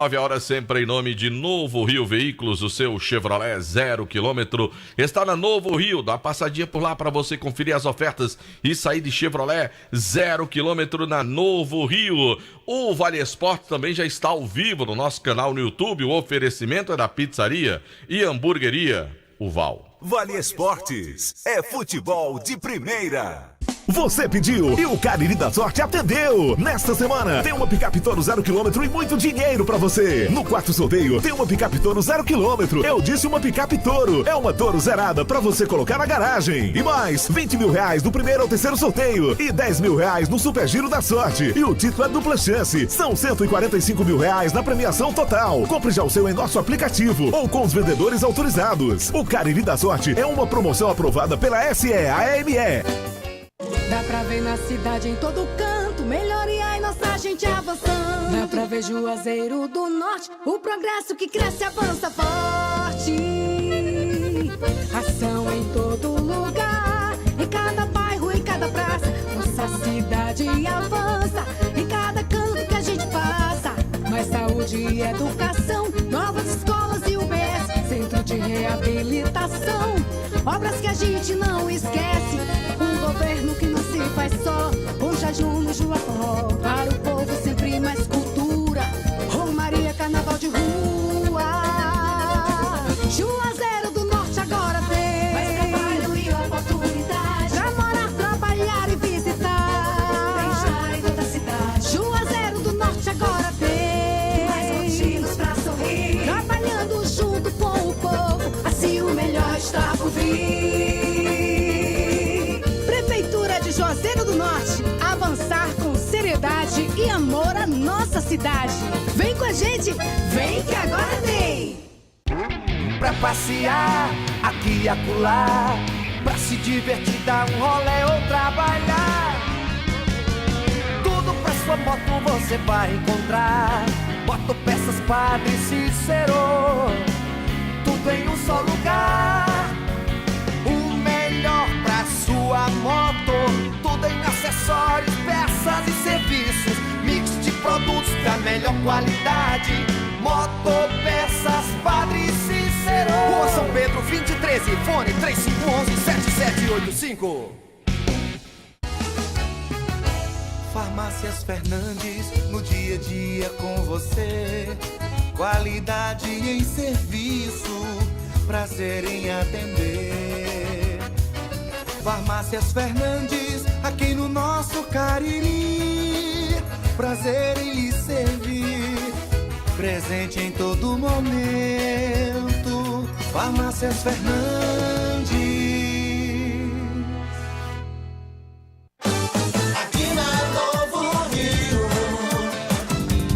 9 horas sempre em nome de Novo Rio Veículos, o seu Chevrolet 0 km está na Novo Rio. Dá uma passadinha por lá para você conferir as ofertas e sair de Chevrolet 0 km na Novo Rio. O Vale Esporte também já está ao vivo no nosso canal no YouTube. O oferecimento é da pizzaria e hamburgueria O Val. Vale Esportes é futebol de primeira. Você pediu e o Cariri da Sorte atendeu. Nesta semana tem uma picape Toro 0 km e muito dinheiro pra você. No quarto sorteio tem uma picape Toro 0 km. Eu disse uma picape Toro. É uma Toro zerada pra você colocar na garagem. E mais 20 mil reais do primeiro ao terceiro sorteio e 10 mil reais no Super Giro da Sorte. E o título é dupla chance. São 145 mil reais na premiação total. Compre já o seu em nosso aplicativo ou com os vendedores autorizados. O Cariri da Sorte é uma promoção aprovada pela SEAME. Dá pra ver na cidade em todo canto, melhoria e nossa gente avançando. Dá pra ver Juazeiro do Norte, o progresso que cresce avança forte. Ação em todo lugar, em cada bairro, em cada praça. Nossa cidade avança, em cada canto que a gente passa. Mais saúde e educação, novas escolas e UBS, centro de reabilitação, obras que a gente não esquece. Um governo que não se faz só, com jejum no Juaporó. Para o povo sempre mais cultura, Romaria, carnaval de rua. Juazeiro do Norte agora tem mais trabalho e oportunidade pra morar, trabalhar e visitar. Bem-estar em toda a cidade. Juazeiro do Norte agora tem mais motivos pra sorrir, trabalhando junto com o povo, assim o melhor está por vir. Juazeiro do Norte, avançar com seriedade e amor à nossa cidade. Vem com a gente, vem que agora tem! Pra passear, aqui e acolá, pra se divertir, dar um rolê ou trabalhar. Tudo pra sua moto você vai encontrar. Motopeças Padre Cícero, tudo em um só lugar. O melhor pra sua moto, tudo em acessórios, peças e serviços, mix de produtos da melhor qualidade. Motopeças Padre Cícero, Rua São Pedro 2013, fone 3511-7785. Farmácias Fernandes, no dia a dia com você. Qualidade em serviço, prazer em atender. Farmácias Fernandes, aqui no nosso Cariri. Prazer em lhe servir, presente em todo momento. Farmácias Fernandes. Aqui na Novo Rio,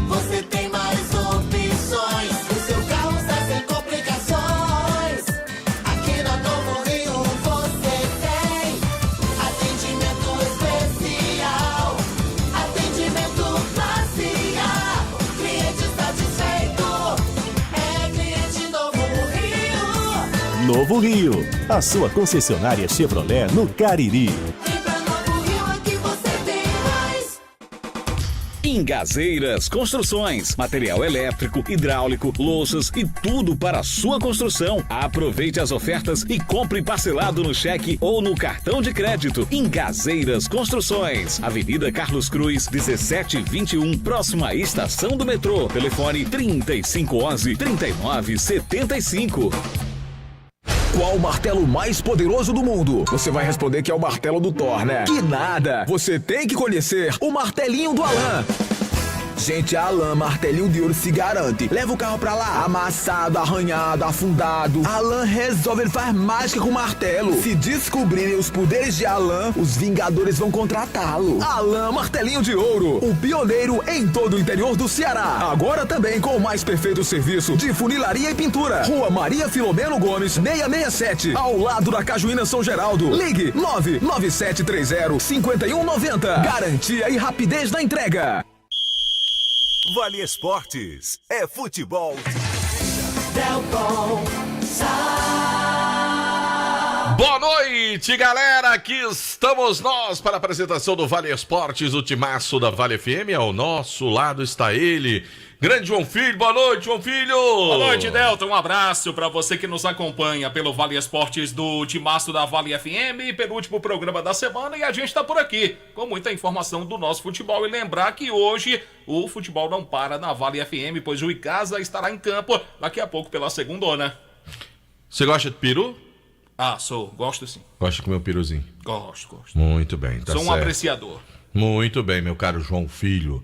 você tem mais opções. O seu carro está sem complicações. Aqui na Novo Rio você tem atendimento especial, atendimento classe A. Cliente satisfeito é cliente Novo Rio. Novo Rio, a sua concessionária Chevrolet no Cariri. Vem pra Novo Rio, aqui você tem mais. Ingazeiras Construções, material elétrico, hidráulico, louças e tudo para a sua construção. Aproveite as ofertas e compre parcelado no cheque ou no cartão de crédito. Ingazeiras Construções, Avenida Carlos Cruz, 1721, próxima à estação do metrô. Telefone 3511-3975. Qual o martelo mais poderoso do mundo? Você vai responder que é o martelo do Thor, né? Que nada! Você tem que conhecer o martelinho do Alan. Gente, a Alan Martelinho de Ouro se garante. Leva o carro pra lá, amassado, arranhado, afundado. Alan resolve, ele faz mágica com o martelo. Se descobrirem os poderes de Alan, os Vingadores vão contratá-lo. Alan Martelinho de Ouro, o pioneiro em todo o interior do Ceará. Agora também com o mais perfeito serviço de funilaria e pintura. Rua Maria Filomeno Gomes, 667, ao lado da Cajuína São Geraldo. Ligue 99730-5190. Garantia e rapidez na entrega. Vale Esportes é futebol. Delcom, Boa noite, galera. Aqui estamos nós para a apresentação do Vale Esportes, o timaço da Vale FM. Ao nosso lado está ele, grande João Filho. Boa noite, João Filho. Boa noite, Delton. Um abraço para você que nos acompanha pelo Vale Esportes do timaço da Vale FM, penúltimo programa da semana, e a gente está por aqui com muita informação do nosso futebol. E lembrar que hoje o futebol não para na Vale FM, pois o Icasa estará em campo daqui a pouco pela segundona. Você gosta de peru? Ah, gosto sim. Gosta de comer um peruzinho? Gosto. Muito bem, tá Sou um certo. apreciador. Muito bem, meu caro João Filho.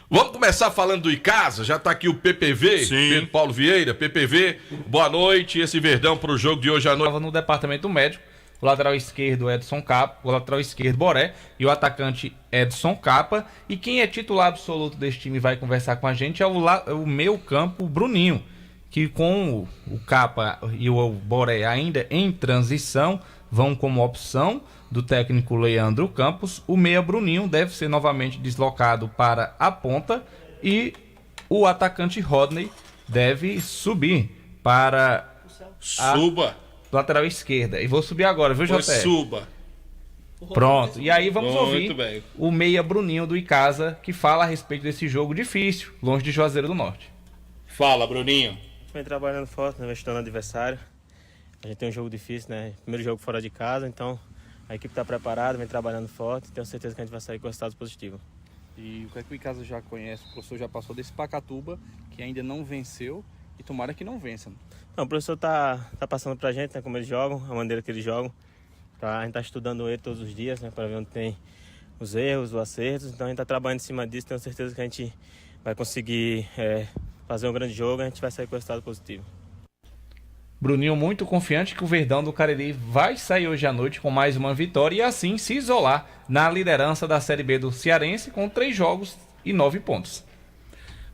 Vamos começar falando do Icasa, já tá aqui o PPV, Sim. Pedro Paulo Vieira. PPV, boa noite, esse Verdão pro jogo de hoje à noite. Estava no departamento médico, o lateral esquerdo Edson Capa, o lateral esquerdo Boré e o atacante Edson Capa. E quem é titular absoluto desse time vai conversar com a gente é o meio campo Bruninho, que com o Capa e o Boré ainda em transição vão como opção do técnico Leandro Campos. O meia Bruninho deve ser novamente deslocado para a ponta e o atacante Rodney deve subir para Suba. lateral esquerda. E vou subir agora, viu, Pois José? suba. Pronto. E aí vamos Muito ouvir bem. o meia Bruninho do Icasa, que fala a respeito desse jogo difícil, longe de Juazeiro do Norte. Fala, Bruninho. Vem trabalhando forte, né? Investindo no adversário. A gente tem um jogo difícil, né? Primeiro jogo fora de casa, então a equipe está preparada, vem trabalhando forte. Tenho certeza que a gente vai sair com resultados positivos. E o que é que o Icasa já conhece? O professor já passou desse Pacatuba, que ainda não venceu, e tomara que não vença. Né? Não, o professor tá passando pra gente, né? Como eles jogam, a maneira que eles jogam. A gente tá estudando ele todos os dias, né? Para ver onde tem os erros, os acertos. Então a gente tá trabalhando em cima disso. Tenho certeza que a gente vai conseguir fazer um grande jogo e a gente vai sair com resultado positivo. Bruninho muito confiante que o Verdão do Cariri vai sair hoje à noite com mais uma vitória e assim se isolar na liderança da Série B do Cearense com 3 jogos e 9 pontos.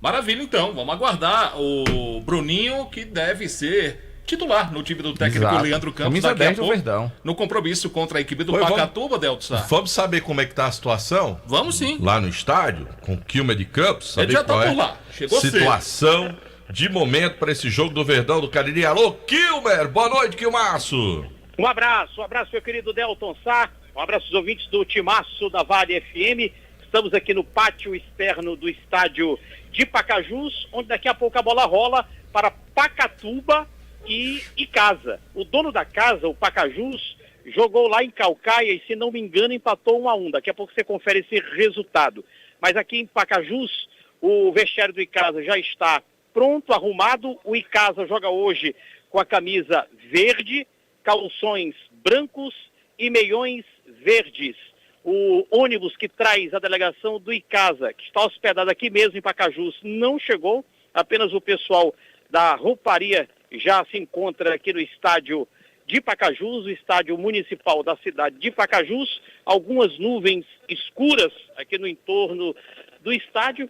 Maravilha, então. Vamos aguardar o Bruninho, que deve ser titular no time do técnico Exato. Leandro Campos Camisa daqui a 10 do pouco, Verdão. no compromisso contra a equipe do Pois Pacatuba, Delton Sá. Vamos saber como é que tá a situação? Vamos sim. Lá no estádio, com o Quilmer de Campos, saber Ele já tá qual por é lá. Chegou situação de momento para esse jogo do Verdão do Cariri. Alô, Quilmer, boa noite, Quilmaço. Um abraço, meu querido Delton Sá, um abraço aos ouvintes do timaço da Vale FM. Estamos aqui no pátio externo do estádio de Pacajus, onde daqui a pouco a bola rola para Pacatuba e Icasa. O dono da casa, o Pacajus, jogou lá em Caucaia e, se não me engano, empatou 1-1. Daqui a pouco você confere esse resultado. Mas aqui em Pacajus, o vestiário do Icasa já está pronto, arrumado. O Icasa joga hoje com a camisa verde, calções brancos e meiões verdes. O ônibus que traz a delegação do Icasa, que está hospedado aqui mesmo em Pacajus, não chegou. Apenas o pessoal da rouparia já se encontra aqui no estádio de Pacajus, o estádio municipal da cidade de Pacajus. Algumas nuvens escuras aqui no entorno do estádio.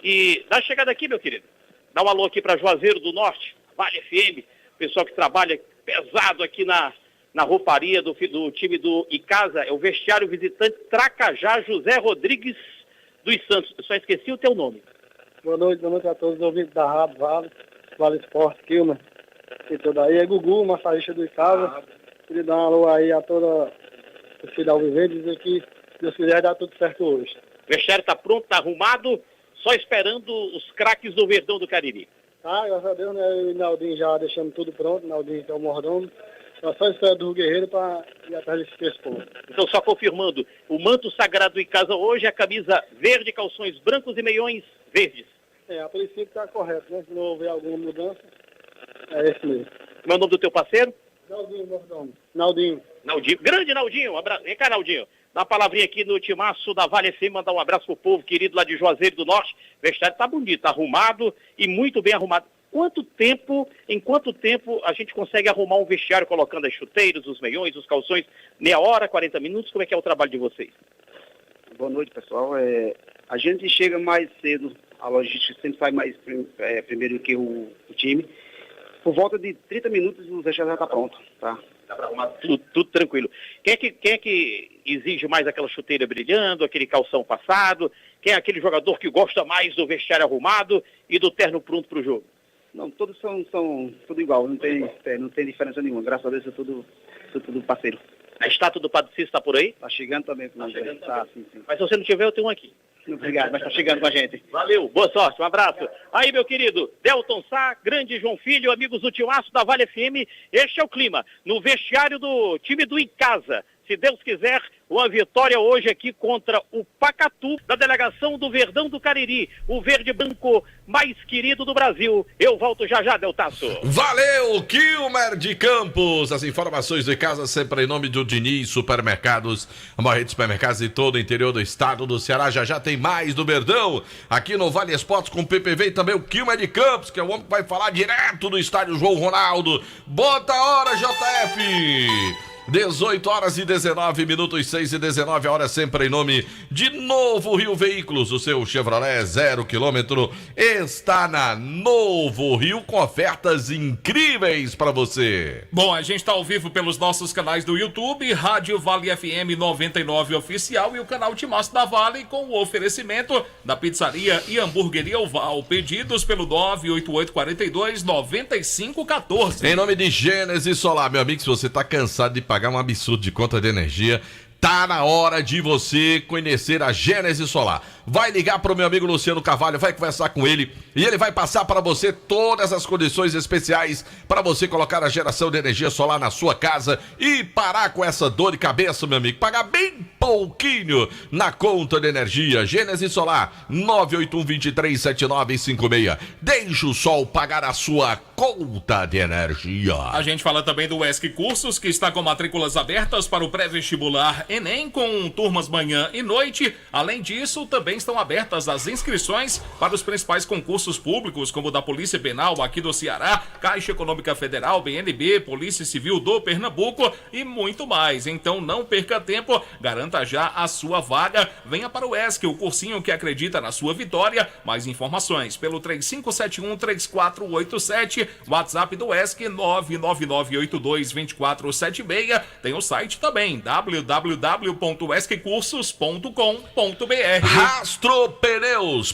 E dá chegada aqui, meu querido. Dá um alô aqui para Juazeiro do Norte, Vale FM, pessoal que trabalha pesado aqui na rouparia do time do Icasa. É o vestiário visitante Tracajá José Rodrigues dos Santos. Eu só esqueci o teu nome. Boa noite a todos os ouvintes da Rádio Vale Esporte, Quilmer. E toda aí é Gugu, massagista do Icasa. Queria dar um alô aí a toda o filho Alviverde e dizer que, se Deus quiser, dá tudo certo hoje. O vestiário está pronto, está arrumado, só esperando os craques do Verdão do Cariri. Graças a Deus, né? Eu e o Naldinho já deixamos tudo pronto, o Naldinho que é o mordomo. Só espera do Guerreiro para ir atrás desse pescoço. Então, só confirmando, o manto sagrado do Icasa hoje é a camisa verde, calções brancos e meiões verdes. A princípio está correto, né? Se não houver alguma mudança, é esse mesmo. Como é o nome do teu parceiro? Naldinho, mordomo. Naldinho. Naldinho. Grande Naldinho, um abraço. Vem cá, Naldinho. Dá uma palavrinha aqui no timaço da Vale FM, mandar um abraço pro povo querido lá de Juazeiro do Norte. O vestiário tá bonito, tá arrumado e muito bem arrumado. Em quanto tempo a gente consegue arrumar um vestiário colocando as chuteiras, os meiões, os calções? Meia hora, 40 minutos? Como é que é o trabalho de vocês? Boa noite, pessoal. A gente chega mais cedo, a logística sempre sai mais primeiro que o time. Por volta de 30 minutos o vestiário já está pronto, tá? Dá para arrumar tudo tranquilo. Quem é que exige mais aquela chuteira brilhando, aquele calção passado? Quem é aquele jogador que gosta mais do vestiário arrumado e do terno pronto para o jogo? Não, todos são tudo igual, não tem diferença nenhuma. Graças a Deus, são tudo parceiro. A estátua do Padre Cícero está por aí? Tá chegando também. Sim. Mas se você não tiver, eu tenho um aqui. Obrigado, mas tá chegando com a gente. Valeu, boa sorte, um abraço. Aí, meu querido, Delton Sá, grande João Filho, amigos do Timaço da Vale FM, este é o clima, no vestiário do time do Em Casa. Se Deus quiser, uma vitória hoje aqui contra o Pacatu, da delegação do Verdão do Cariri, o verde branco mais querido do Brasil. Eu volto já, Deltaço. Valeu, Kilmer de Campos. As informações de casa sempre em nome do Diniz Supermercados, a maior rede de supermercados de todo o interior do estado do Ceará. Já tem mais do Verdão, aqui no Vale Esportes com o PPV e também o Kilmer de Campos, que é o homem que vai falar direto do estádio João Ronaldo. Bota a hora, JF! 18 horas e 19 minutos, 6 e 19 horas, sempre em nome de Novo Rio Veículos. O seu Chevrolet 0 km está na Novo Rio com ofertas incríveis para você. Bom, a gente está ao vivo pelos nossos canais do YouTube, Rádio Vale FM 99 Oficial e o canal Timaço da Vale com o oferecimento da pizzaria e hamburgueria Oval. Pedidos pelo 98842-9514. Em nome de Gênesis Solar, meu amigo, se você está cansado de pagar um absurdo de conta de energia, tá na hora de você conhecer a Gênesis Solar. Vai ligar pro meu amigo Luciano Carvalho, vai conversar com ele e ele vai passar para você todas as condições especiais para você colocar a geração de energia solar na sua casa e parar com essa dor de cabeça, meu amigo. Pagar bem pouquinho na conta de energia. Gênesis Solar, 981-237956. Deixa o sol pagar a sua conta de energia. A gente fala também do ESC Cursos, que está com matrículas abertas para o pré-vestibular Enem, com turmas manhã e noite. Além disso, também estão abertas as inscrições para os principais concursos públicos, como o da Polícia Penal aqui do Ceará, Caixa Econômica Federal, BNB, Polícia Civil do Pernambuco e muito mais. Então não perca tempo, garanta já a sua vaga. Venha para o ESC, o cursinho que acredita na sua vitória. Mais informações pelo 3571-3487, WhatsApp do ESC 999822476. Tem o site também, www.esccursos.com.br. Rastro Pneus,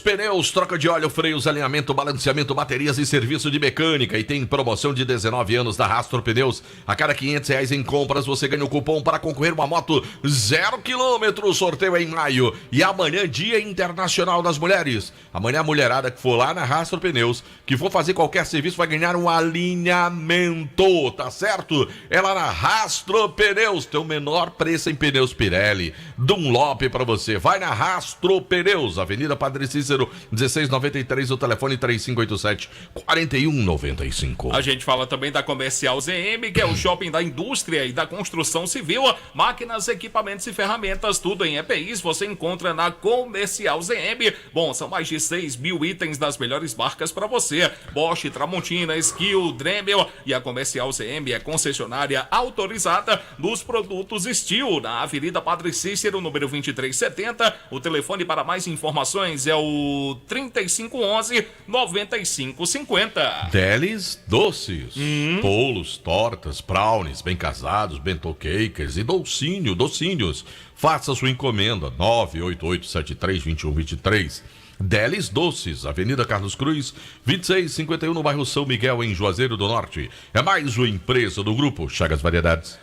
troca de óleo, freios, alinhamento, balanceamento, baterias e serviço de mecânica. E tem promoção de 19 anos da Rastro Pneus. A cada R$500 em compras você ganha o cupom para concorrer uma moto 0 km. Sorteio é em maio. E amanhã, Dia Internacional das Mulheres. Amanhã a mulherada que for lá na Rastro Pneus, que for fazer qualquer serviço, vai ganhar um alinhamento, tá certo? É lá na Rastro Pneus. Tem o menor preço em pneus Pirelli, Dunlop para você. Vai na Rastro Pneus, Avenida Padre Cícero, 1693, o telefone 3587-4195. A gente fala também da Comercial ZM, que é o shopping da indústria e da construção civil. Máquinas, equipamentos e ferramentas, tudo em EPIs, você encontra na Comercial ZM. Bom, são mais de 6 mil itens das melhores marcas para você. Bosch, Tramontina, Skill, Dremel, e a Comercial ZM é concessionária autorizada dos produtos Steel, na Avenida Padre Cícero, número 2370. O telefone para mais informações é o 3511-9550. Delis Doces, bolos, tortas, brownies, bem casados, bento cakes e docinhos. Faça sua encomenda, 988732123. Delis Doces, Avenida Carlos Cruz, 2651, no bairro São Miguel, em Juazeiro do Norte. É mais uma empresa do grupo Chagas Variedades.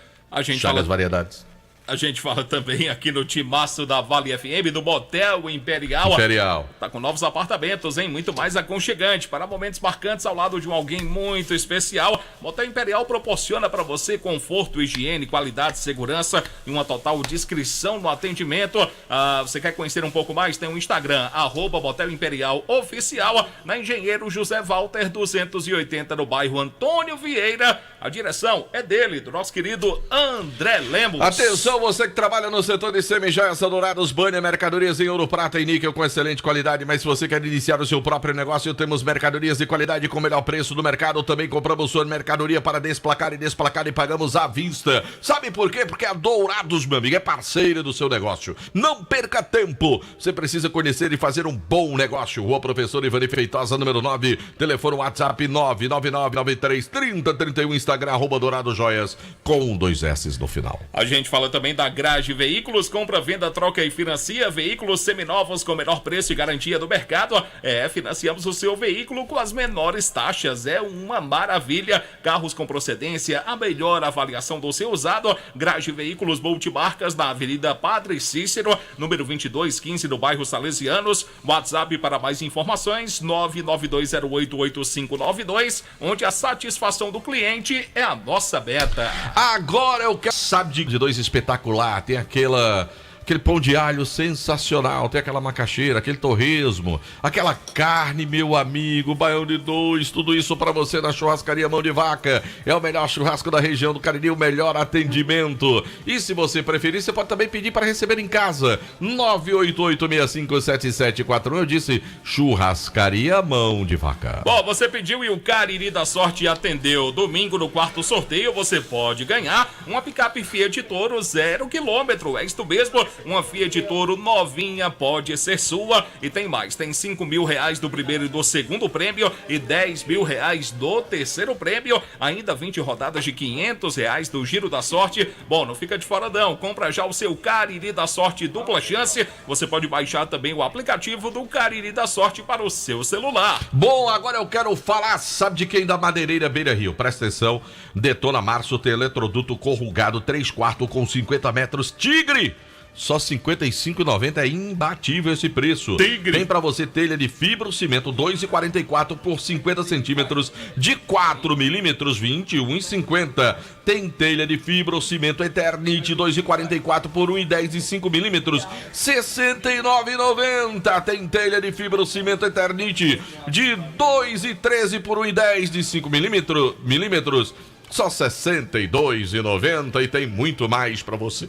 Variedades. A gente fala também aqui no Timaço da Vale FM, do Motel Imperial. Tá com novos apartamentos, hein? Muito mais aconchegante, para momentos marcantes ao lado de alguém muito especial. Motel Imperial proporciona para você conforto, higiene, qualidade, segurança e uma total discrição no atendimento. Você quer conhecer um pouco mais? Tem o Instagram, @Motel Imperial Oficial, na Engenheiro José Walter 280, no bairro Antônio Vieira. A direção é dele, do nosso querido André Lemos. Atenção, você que trabalha no setor de semi-joias, dourados, banha, mercadorias em ouro, prata e níquel com excelente qualidade, mas se você quer iniciar o seu próprio negócio, temos mercadorias de qualidade com o melhor preço do mercado. Também compramos sua mercadoria para desplacar e pagamos à vista. Sabe por quê? Porque a Dourados, meu amigo, é parceira do seu negócio. Não perca tempo. Você precisa conhecer e fazer um bom negócio. Rua Professor Ivani Feitosa, número 9, telefone WhatsApp 999933031, Instagram, @DouradoJoias, com 2 S's no final. A gente fala também da Grage Veículos, compra, venda, troca e financia veículos seminovos com menor preço e garantia do mercado. Financiamos o seu veículo com as menores taxas, é uma maravilha. Carros com procedência, a melhor avaliação do seu usado. Grage Veículos Multimarcas, na Avenida Padre Cícero, número 2215, no bairro Salesianos. WhatsApp para mais informações, 992088592, onde a satisfação do cliente é a nossa meta. Agora eu quero... Sabe de 2 espetacular, tem aquele pão de alho sensacional, tem aquela macaxeira, aquele torresmo, aquela carne, meu amigo, baião de 2, tudo isso pra você na churrascaria Mão de Vaca. É o melhor churrasco da região do Cariri, o melhor atendimento. E se você preferir, você pode também pedir para receber em casa. 988657741. Eu disse churrascaria Mão de Vaca. Bom, você pediu e o Cariri da Sorte atendeu. Domingo, no 4º sorteio, você pode ganhar uma picape Fiat Toro 0 km. É isto mesmo. Uma Fiat Toro novinha pode ser sua. E tem mais, tem R$5.000 do primeiro e do segundo prêmio e R$10.000 do terceiro prêmio. Ainda 20 rodadas de R$500 do Giro da Sorte. Bom, não fica de fora não, compra já o seu Cariri da Sorte dupla chance. Você pode baixar também o aplicativo do Cariri da Sorte para o seu celular. Bom, agora eu quero falar, sabe de quem? Da Madeireira Beira Rio. Presta atenção, Detona Março tem eletroduto corrugado 3/4 com 50 metros Tigre. Só R$ 55,90, é imbatível esse preço. Tigre. Tem pra você telha de fibro cimento 2,44 por 50 centímetros de 4 milímetros, R$ 21,50. Tem telha de fibro cimento Eternite 2,44 por 1,10 de 5 milímetros, R$ 69,90. Tem telha de fibro cimento Eternite de 2,13 por 1,10 de 5 milímetros, só R$ 62,90. E tem muito mais pra você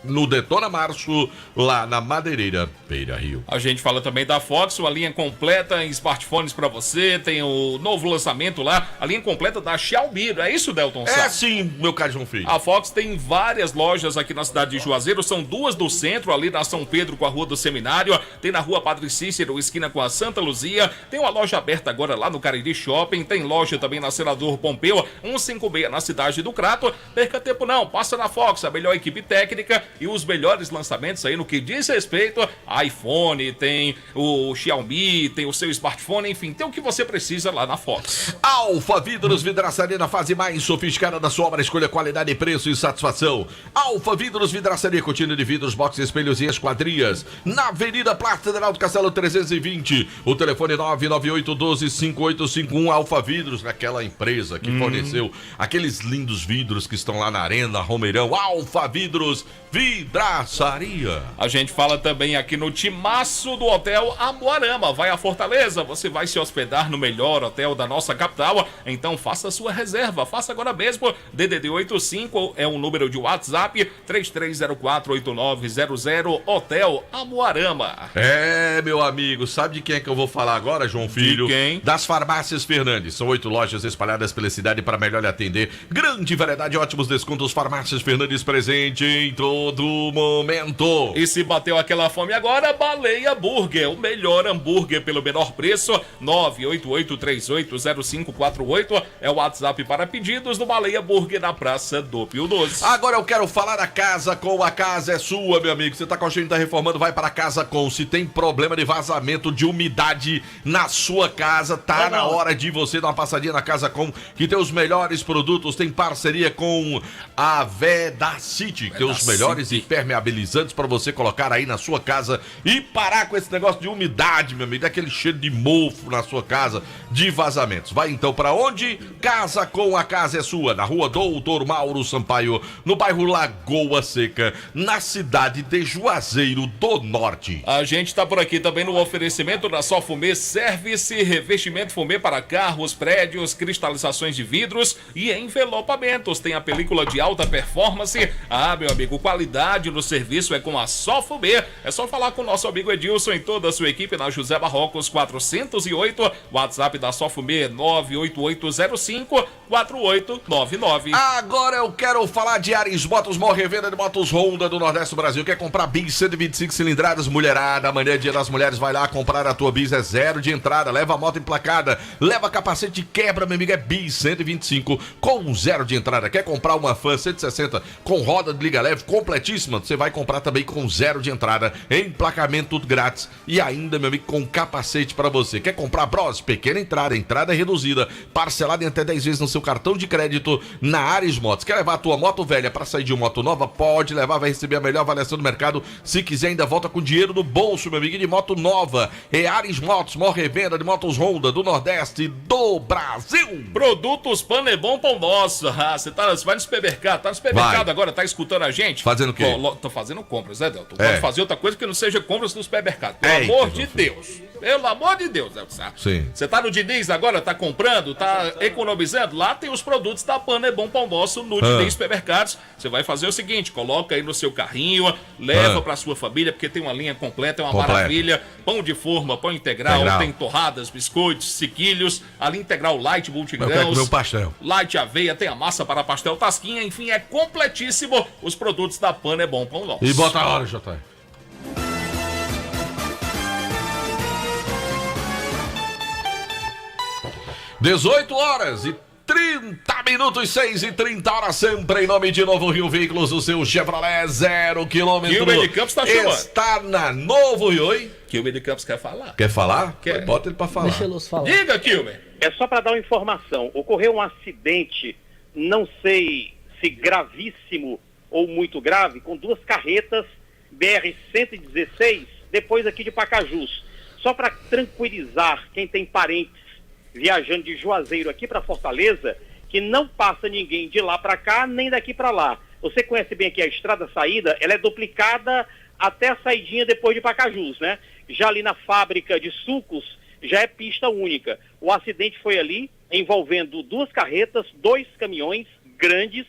no Detona Março, lá na Madeireira Beira Rio. A gente fala também da Fox, uma linha completa em smartphones pra você. Tem o novo lançamento lá, a linha completa da Xiaomi. É isso, Delton? É sim, meu caro João Filho. A Fox tem várias lojas aqui na cidade de Juazeiro. São 2 do centro, ali na São Pedro com a Rua do Seminário. Tem na Rua Padre Cícero, esquina com a Santa Luzia. Tem uma loja aberta agora lá no Cariri Shopping. Tem loja também na Senador Pompeu 156 na cidade do Crato. Perca tempo não, passa na Fox, a melhor equipe técnica e os melhores lançamentos aí no que diz respeito a iPhone, tem o Xiaomi, tem o seu smartphone, enfim, tem o que você precisa lá na Fox. Alfa Vidros, vidraçaria na fase mais sofisticada da sua obra, escolha qualidade, preço e satisfação. Alfa Vidros, vidraçaria, cortina de vidros, boxes, espelhos e esquadrias, na Avenida Plaza Federal do Castelo 320, o telefone 998125851. Alfa Vidros, naquela empresa que forneceu aqueles lindos vidros que estão lá na Arena Romeirão. Alfa Vidros, vidraçaria. A gente fala também aqui no timaço do Hotel Amuarama. Vai a Fortaleza, você vai se hospedar no melhor hotel da nossa capital. Então faça a sua reserva, faça agora mesmo. DDD 85 é o número de WhatsApp, 33048900, Hotel Amuarama. É, meu amigo, sabe de quem é que eu vou falar agora, João Filho? De quem? Das Farmácias Fernandes. São 8 lojas espalhadas pela cidade para melhor lhe atender. Grande variedade, ótimos descontos. Farmácias Fernandes presente em todo momento. E se bateu aquela fome agora, Baleia Burger, o melhor hambúrguer pelo menor preço. 988380548 é o WhatsApp para pedidos do Baleia Burger na Praça do Pio Doce. Agora eu quero falar da Casa Com. A casa é sua, meu amigo. Você tá com a gente, tá reformando, vai para a Casa Com. Se tem problema de vazamento de umidade na sua casa, tá na hora de você dar uma passadinha na Casa Com, que tem os melhores produtos. Tem parceria com a Vedacity, que tem os melhores impermeabilizantes para você colocar aí na sua casa e parar com esse negócio de umidade, meu amigo, daquele cheiro de mofo na sua casa, de vazamentos. Vai então para onde? Casa Com. A casa é sua, na Rua Doutor Mauro Sampaio, no bairro Lagoa Seca, na cidade de Juazeiro do Norte. A gente tá por aqui também no oferecimento da Só Fumê Service, revestimento fumê para carros, prédios, cristalizações de vidros e envelopamentos. Tem a película de alta performance. Ah, meu amigo, qualidade qualidade no serviço é com a Sofumê. É só falar com o nosso amigo Edilson e toda a sua equipe na José Barrocos 408. WhatsApp da Sofumê 988054899. Agora eu quero falar de Ares Motos, maior revenda de motos Honda do Nordeste do Brasil. Quer comprar bis 125 cilindradas, mulherada? Amanhã é dia das mulheres, vai lá comprar a tua bis, é zero de entrada. Leva a moto emplacada, leva capacete de quebra, meu amigo, é bis 125 com zero de entrada. Quer comprar uma Fan 160 com roda de liga leve completíssima? Você vai comprar também com zero de entrada, emplacamento tudo grátis e ainda, meu amigo, com capacete pra você. Quer comprar Bros? Pequena entrada reduzida, parcelada em até 10 vezes no seu cartão de crédito na Ares Motos. Quer levar a tua moto velha pra sair de uma moto nova? Pode levar, vai receber a melhor avaliação do mercado. Se quiser, ainda volta com dinheiro no bolso, meu amigo, de moto nova. É Ares Motos, maior revenda de motos Honda do Nordeste do Brasil. Produtos Panebon Pão Nosso. Você vai no supermercado, agora, tá escutando a gente? Fazendo o quê? Tô fazendo compras, né, Delton? Pode fazer outra coisa que não seja compras no supermercado. Pelo amor de Deus. Pelo amor de Deus, Delton. Sim. Você tá no Diniz agora, tá comprando, tá economizando? Lá tem os produtos da Panebon Pão Nosso no Diniz Supermercados. Você vai fazer o seguinte, coloca aí no seu carrinho, leva pra sua família, porque tem uma linha completa, é uma maravilha. Pão de forma, pão integral, tem torradas, biscoitos, sequilhos, a linha integral light, multigrãos, meu pastel. light aveia, tem a massa para pastel, tasquinha, enfim, é completíssimo os produtos da Panebon Pão Nosso. E bota a hora, Jota. 18 horas e 30 minutos, 6h30, sempre em nome de Novo Rio Veículos, o seu Chevrolet 0 km. Kilmer de Campos tá chamando. Está na Novo Rio, oi? Kilmer de Campos quer falar. Quer falar? Quer. Bota ele pra falar. Deixa ele falar. Diga, Kilmer. É só para dar uma informação. Ocorreu um acidente, não sei se gravíssimo ou muito grave, com duas carretas BR-116, depois aqui de Pacajus. Só para tranquilizar quem tem parentes viajando de Juazeiro aqui para Fortaleza, que não passa ninguém de lá para cá, nem daqui para lá. Você conhece bem aqui a estrada saída, ela é duplicada até a saidinha depois de Pacajus, né? Já ali na fábrica de sucos, já é pista única. O acidente foi ali, envolvendo duas carretas, 2 caminhões grandes.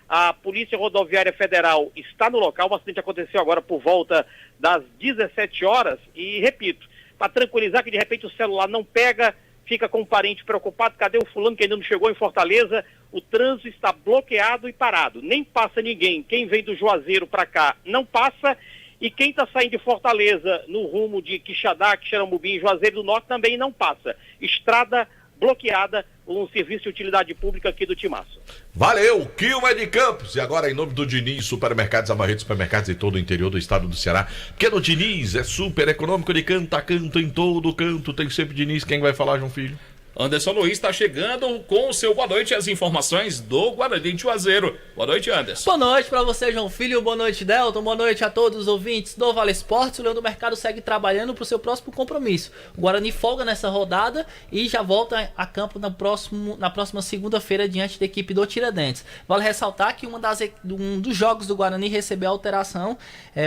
A Polícia Rodoviária Federal está no local. O acidente aconteceu agora por volta das 17 horas. E, repito, para tranquilizar que de repente o celular não pega, fica com um parente preocupado, cadê o fulano que ainda não chegou em Fortaleza? O trânsito está bloqueado e parado. Nem passa ninguém. Quem vem do Juazeiro para cá não passa. E quem está saindo de Fortaleza no rumo de Quixadá, Quixeramobim e Juazeiro do Norte também não passa. Estrada bloqueada, um serviço de utilidade pública aqui do Timaço. Valeu, Kilmer de Campos. E agora, em nome do Diniz, Supermercados, Amarretos, Supermercados em todo o interior do estado do Ceará. Porque no Diniz é super econômico de canto a canto, em todo canto. Tem sempre Diniz. Quem vai falar, João Filho? Anderson Luiz está chegando com o seu boa noite e as informações do Guarani de Juazeiro. Boa noite, Anderson. Boa noite para você, João Filho. Boa noite, Delton. Boa noite a todos os ouvintes do Vale Esportes. O Leão do Mercado segue trabalhando para o seu próximo compromisso. O Guarani folga nessa rodada e já volta a campo na próxima segunda-feira diante da equipe do Tiradentes. Vale ressaltar que um dos jogos do Guarani recebeu alteração.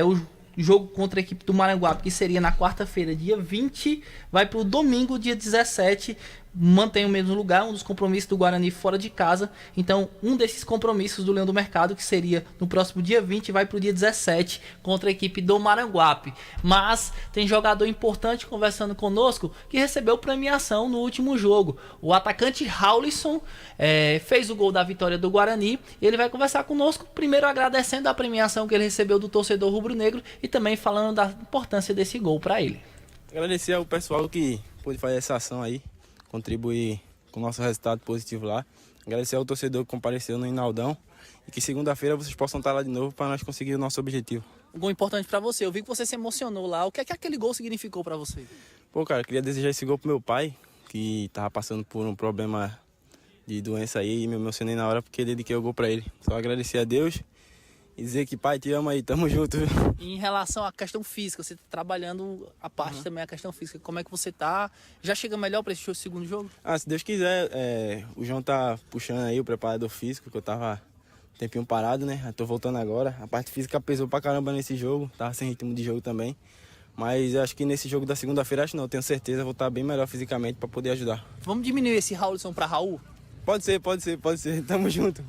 O jogo contra a equipe do Maranguape, que seria na quarta-feira, dia 20, vai para o domingo, dia 17, mantém o mesmo lugar, um dos compromissos do Guarani fora de casa. Então, um desses compromissos do Leão do Mercado, que seria no próximo dia 20, vai para o dia 17, contra a equipe do Maranguape. Mas tem jogador importante conversando conosco, que recebeu premiação no último jogo. O atacante Raulisson fez o gol da vitória do Guarani. Ele vai conversar conosco, primeiro agradecendo a premiação que ele recebeu do torcedor rubro-negro e também falando da importância desse gol para ele. Agradecer ao pessoal que pôde fazer essa ação aí, contribuir com o nosso resultado positivo lá. Agradecer ao torcedor que compareceu no Inaldão e que segunda-feira vocês possam estar lá de novo para nós conseguir o nosso objetivo. Um gol importante para você. Eu vi que você se emocionou lá. O que é que aquele gol significou para você? Pô, cara, queria desejar esse gol pro meu pai, que tava passando por um problema de doença aí, e me emocionei na hora porque dediquei o gol para ele. Só agradecer a Deus e dizer que, pai, te amo aí, tamo junto. Em relação à questão física, você tá trabalhando a parte também, a questão física, como é que você tá? Já chega melhor para esse segundo jogo? Se Deus quiser, o João tá puxando aí o preparador físico, que eu tava um tempinho parado, né? Eu tô voltando agora. A parte física pesou pra caramba nesse jogo, tava sem ritmo de jogo também. Mas eu acho que nesse jogo da segunda-feira, eu tenho certeza, vou estar bem melhor fisicamente para poder ajudar. Vamos diminuir esse Raulisson para Raul? Pode ser, tamo junto.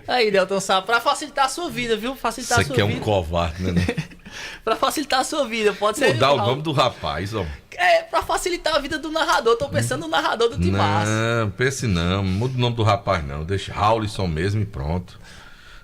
Aí, Delton Sá, pra facilitar a sua vida, viu? Facilitar a Você sua que é vida. um covarde, né? Pra facilitar a sua vida, pode ser. Mudar o nome do rapaz, ó. É, pra facilitar a vida do narrador. Tô pensando no narrador do Timaço. Não, pense não. Muda o nome do rapaz, não. Deixa Raulison mesmo e pronto.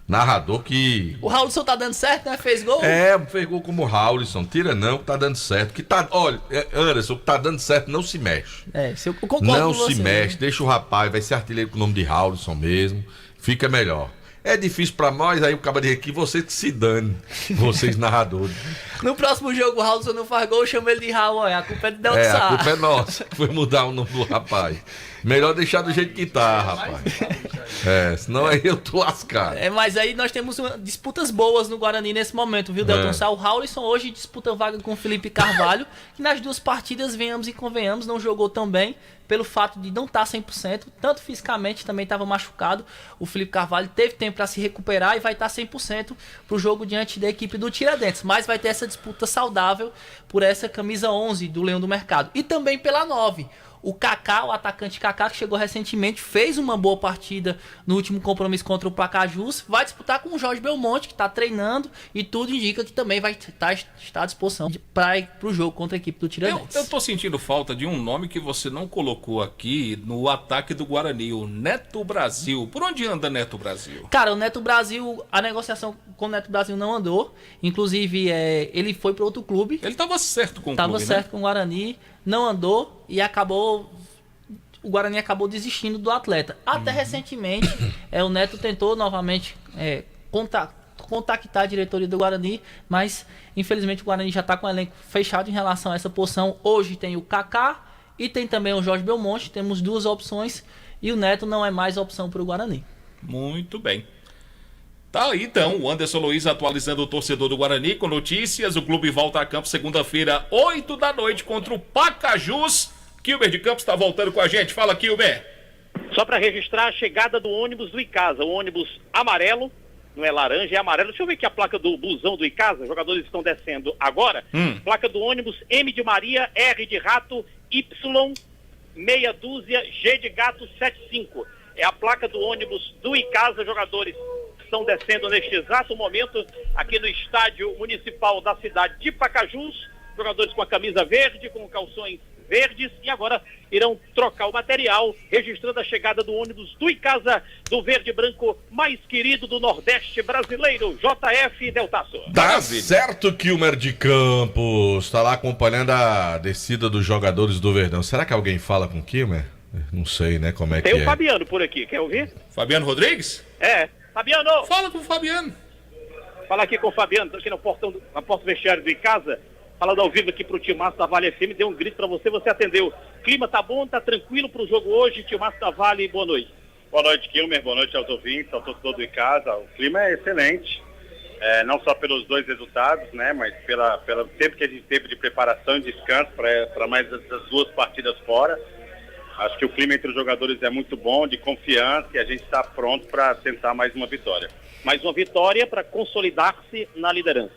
Narrador que. O Raulson tá dando certo, né? Fez gol? Fez gol como Raulison. Tira não, que tá dando certo. Que tá. Olha, Anderson, que tá dando certo, não se mexe. Se eu concordo não com você. se mexe, deixa o rapaz, vai ser artilheiro com o nome de Raulison mesmo. Fica melhor. É difícil pra nós, aí o cara diz aqui, vocês que se dane, vocês narradores. No próximo jogo, o Raulson não faz gol, chama ele de Raul, olha, a culpa é de Delton Sá. A culpa é nossa, que foi mudar o nome do rapaz. Melhor deixar do jeito que tá, rapaz. Senão aí eu tô lascado. Mas aí nós temos disputas boas no Guarani nesse momento, viu, Delton Sá? O Raulison hoje disputa vaga com o Felipe Carvalho, que nas duas partidas, venhamos e convenhamos, não jogou tão bem, pelo fato de não estar 100%, tanto fisicamente, também estava machucado. O Felipe Carvalho teve tempo para se recuperar e vai estar 100% para o jogo diante da equipe do Tiradentes, mas vai ter essa disputa saudável por essa camisa 11 do Leão do Mercado. E também pela 9. O Kaká, o atacante Kaká, que chegou recentemente, fez uma boa partida no último compromisso contra o Pacajus. Vai disputar com o Jorge Belmonte, que está treinando, e tudo indica que também vai estar à disposição para ir para o jogo contra a equipe do Tiradentes. Eu tô sentindo falta de um nome que você não colocou aqui no ataque do Guarani, o Neto Brasil. Por onde anda Neto Brasil? Cara, o Neto Brasil, a negociação com o Neto Brasil não andou. Inclusive, ele foi para outro clube. Ele estava certo com o clube, Tava certo com o Guarani. Não andou e o Guarani acabou desistindo do atleta. Até recentemente, o Neto tentou novamente contactar a diretoria do Guarani, mas infelizmente o Guarani já está com o elenco fechado em relação a essa posição. Hoje tem o Kaká e tem também o Jorge Belmonte. Temos duas opções e o Neto não é mais opção para o Guarani. Muito bem. Tá aí então, o Anderson Luiz atualizando o torcedor do Guarani com notícias. O clube volta a campo segunda-feira, 8 da noite, contra o Pacajus. Kilber de Campos está voltando com a gente. Fala, Kilber. Só para registrar a chegada do ônibus do Icasa. O ônibus amarelo, não é laranja, é amarelo. Deixa eu ver aqui a placa do busão do Icasa. Os jogadores estão descendo agora. Placa do ônibus M de Maria, R de Rato, Y, meia dúzia, G de Gato, 75. É a placa do ônibus do Icasa. Jogadores estão descendo neste exato momento aqui no estádio municipal da cidade de Pacajus. Jogadores com a camisa verde, com calções verdes, e agora irão trocar o material, registrando a chegada do ônibus do Icasa, do verde e branco mais querido do Nordeste brasileiro, JF Deltaço. Tá certo, Kilmer de Campos. Tá lá acompanhando a descida dos jogadores do Verdão. Será que alguém fala com o Kilmer? Não sei, né, como é que é. Tem o Fabiano por aqui, quer ouvir? Fabiano Rodrigues? Fabiano! Fala com o Fabiano. Fala aqui com o Fabiano, tô aqui na porta do vestiário do Icasa, falando ao vivo aqui pro Timaço da Vale FM, deu um grito pra você atendeu. Clima tá bom, tá tranquilo pro jogo hoje, Timaço da Vale, boa noite. Boa noite, Kilmer, boa noite aos ouvintes, ao torcedor do Icasa. O clima é excelente, não só pelos dois resultados, né, mas pelo tempo que a gente teve de preparação e descanso para mais essas duas partidas fora. Acho que o clima entre os jogadores é muito bom, de confiança, e a gente está pronto para tentar mais uma vitória. Mais uma vitória para consolidar-se na liderança.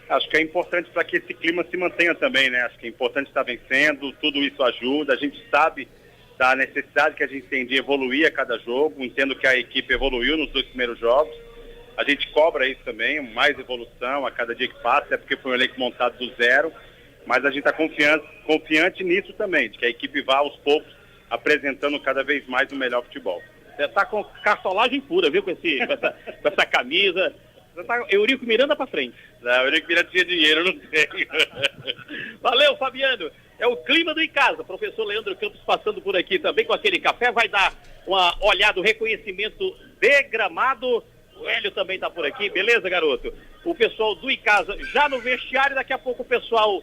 Acho que é importante para que esse clima se mantenha também, né? Acho que é importante estar vencendo, tudo isso ajuda. A gente sabe da necessidade que a gente tem de evoluir a cada jogo. Entendo que a equipe evoluiu nos dois primeiros jogos. A gente cobra isso também, mais evolução a cada dia que passa, é porque foi um elenco montado do zero. Mas a gente está confiante nisso também, de que a equipe vá aos poucos apresentando cada vez mais o melhor futebol. Você está com cartolagem pura, viu, com essa camisa. Você tá Eurico Miranda para frente. Não, Eurico Miranda tinha dinheiro, eu não tenho. Valeu, Fabiano. É o clima do Icasa. Professor Leandro Campos passando por aqui também com aquele café. Vai dar uma olhada, o reconhecimento de gramado. O Hélio também está por aqui. Beleza, garoto? O pessoal do Icasa já no vestiário. Daqui a pouco o pessoal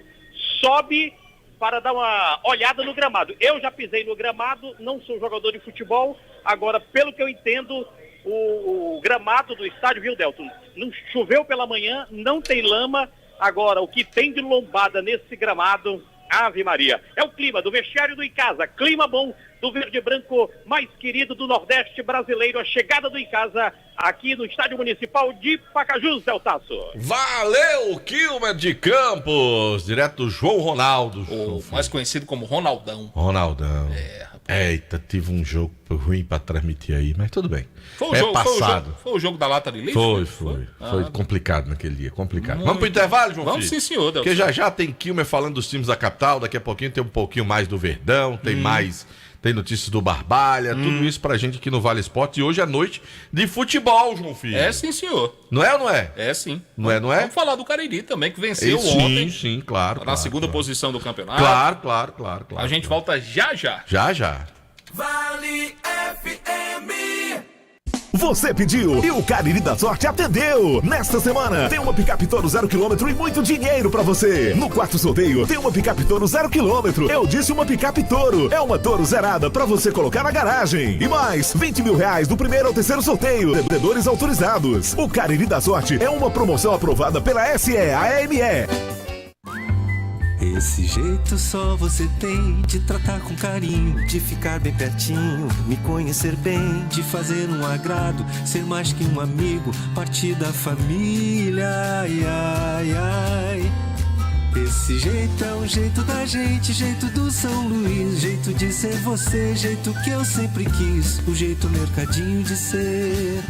sobe para dar uma olhada no gramado. Eu já pisei no gramado, não sou jogador de futebol. Agora, pelo que eu entendo, o gramado do estádio, viu, Delton? Não choveu pela manhã, não tem lama. Agora, o que tem de lombada nesse gramado, Ave Maria. É o clima do vestiário do Icasa. Clima bom do verde e branco mais querido do Nordeste brasileiro. A chegada do Icasa aqui no Estádio Municipal de Pacajus, Deltaço. Valeu, Kilmer de Campos. Direto do João Ronaldo. O mais conhecido como Ronaldão. Ronaldão. Eita, tive um jogo ruim pra transmitir aí, mas tudo bem. Foi o jogo da lata de lixo? Foi complicado naquele dia, complicado. Vamos pro intervalo, João Vamos Filho? sim, senhor. Porque já tem Kilmer falando dos times da capital, daqui a pouquinho tem um pouquinho mais do Verdão, tem mais... Tem notícias do Barbalha, tudo isso pra gente aqui no Vale Esporte. E hoje é noite de futebol, João Filho. É sim, senhor. Não é ou não é? É sim. Não é? Vamos falar do Cariri também, que venceu ontem. Sim, claro. Na segunda posição do campeonato. Claro. A gente volta já. Já. Vale FM. Você pediu e o Cariri da Sorte atendeu. Nesta semana tem uma picape Toro 0 km e muito dinheiro pra você. No quarto sorteio tem uma picape Toro 0 km. Eu disse uma picape Toro. É uma Toro zerada pra você colocar na garagem. E mais, 20 mil reais do primeiro ao terceiro sorteio. Vendedores autorizados. O Cariri da Sorte é uma promoção aprovada pela SEAME. Esse jeito só você tem de tratar com carinho, de ficar bem pertinho, me conhecer bem, de fazer um agrado, ser mais que um amigo, partir da família, ai, ai, ai. Esse jeito é o jeito da gente, jeito do São Luís, jeito de ser você, jeito que eu sempre quis, o jeito mercadinho de ser.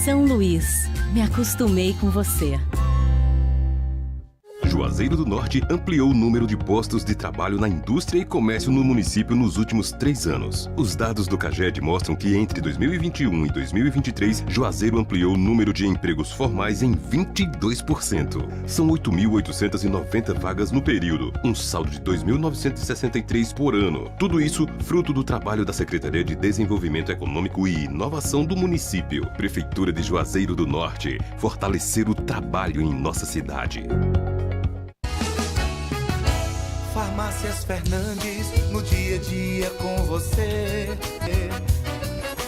São Luís, me acostumei com você. Juazeiro do Norte ampliou o número de postos de trabalho na indústria e comércio no município nos últimos 3 anos. Os dados do CAGED mostram que entre 2021 e 2023, Juazeiro ampliou o número de empregos formais em 22%. São 8.890 vagas no período, um saldo de 2.963 por ano. Tudo isso fruto do trabalho da Secretaria de Desenvolvimento Econômico e Inovação do município. Prefeitura de Juazeiro do Norte, fortalecer o trabalho em nossa cidade. Farmácias Fernandes, no dia a dia com você.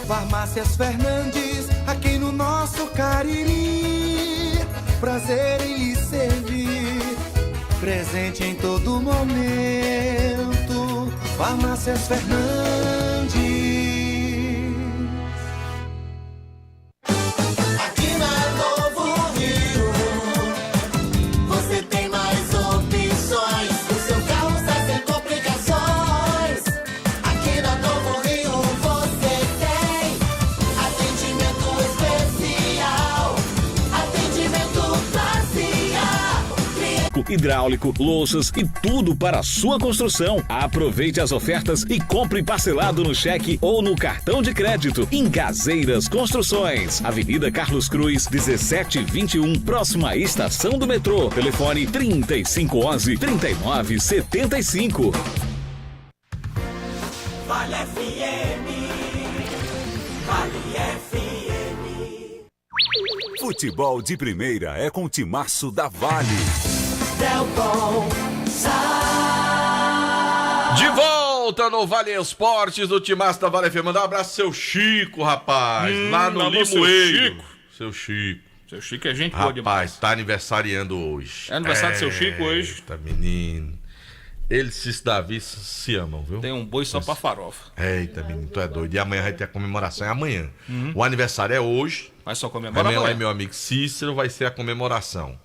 Farmácias Fernandes, aqui no nosso Cariri. Prazer em lhe servir, presente em todo momento. Farmácias Fernandes. Aqui na Novo Rio, você tem mais opções. Hidráulico, louças e tudo para a sua construção. Aproveite as ofertas e compre parcelado no cheque ou no cartão de crédito em Gazeiras Construções. Avenida Carlos Cruz, 1721, próxima à estação do metrô. Telefone 3511-3975. Vale FM. Vale FM. Futebol de primeira é com o timaço da Vale. De volta no Vale Esportes do Timaço da Vale FM. Mandar um abraço ao seu Chico, rapaz. Lá no Limoeiro. Seu Chico. Seu Chico é gente boa demais. Rapaz, tá aniversariando hoje. É aniversário do seu Chico hoje. Eita, menino. Ele e Davi se amam, viu? Tem um boi só pra farofa. Eita, menino, tu é doido. E amanhã vai ter a comemoração, é amanhã. O aniversário é hoje. Mas só comemora amanhã. Lá é meu amigo Cícero, vai ser a comemoração.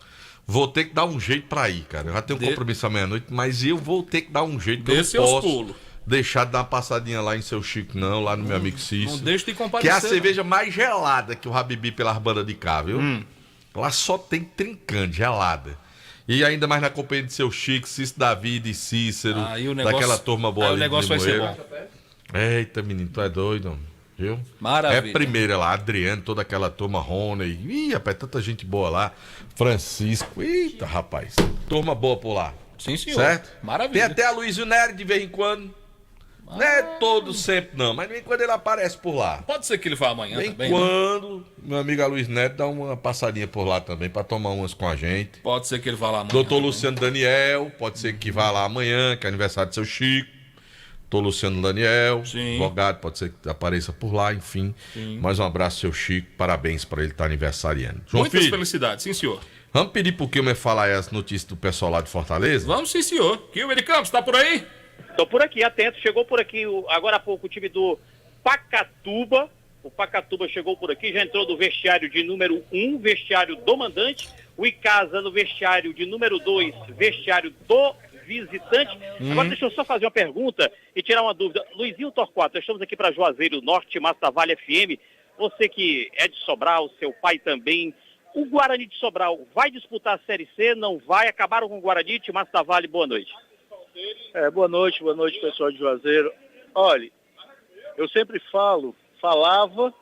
Vou ter que dar um jeito pra ir, cara. Eu já tenho um compromisso amanhã à noite, mas eu vou ter que dar um jeito. Que eu não posso deixar de dar uma passadinha lá em seu Chico, não, lá no meu amigo Cícero. Não deixa de comparecer. Que é a cerveja mais gelada que eu já bebi pelas bandas de cá, viu? Lá só tem trincante, gelada. E ainda mais na companhia de seu Chico, Cícero Davi e Cícero, daquela turma boa ali. O negócio vai ser bom. Eita, menino, tu é doido, viu? Maravilha. É primeira lá, Adriano, toda aquela turma, Rony. Ih, rapaz, tanta gente boa lá. Francisco, eita, rapaz. Turma boa por lá. Sim, senhor. Certo? Maravilha. Tem até a Luizinho Nery de vez em quando. Não é todo sempre, não, mas de vez em quando ele aparece por lá. Pode ser que ele vá amanhã também. De vez em quando, meu amigo Luiz Neto dá uma passadinha por lá também, pra tomar umas com a gente. Pode ser que ele vá lá amanhã. Doutor Luciano Daniel, pode ser que vá lá amanhã, que é aniversário de seu Chico. Doutor Luciano Daniel, advogado, pode ser que apareça por lá, enfim. Sim. Mais um abraço, seu Chico, parabéns pra ele estar aniversariando. João Muitas Filho, felicidades, sim, senhor. Vamos pedir pro Kilmer falar as notícias do pessoal lá de Fortaleza? Vamos, sim, senhor. Kilmer de Campos, tá por aí? Tô por aqui, atento. Chegou por aqui agora há pouco o time do Pacatuba. O Pacatuba chegou por aqui, já entrou do vestiário de número 1, vestiário do mandante. O Icasa no vestiário de número 2, vestiário do visitante. Agora deixa eu só fazer uma pergunta e tirar uma dúvida. Luizinho Torquato, nós estamos aqui para Juazeiro Norte, Massa da Vale FM. Você que é de Sobral, seu pai também. O Guarani de Sobral vai disputar a Série C? Não vai? Acabaram com o Guarani? Massa da Vale, boa noite. Boa noite, pessoal de Juazeiro. Olha, eu sempre falava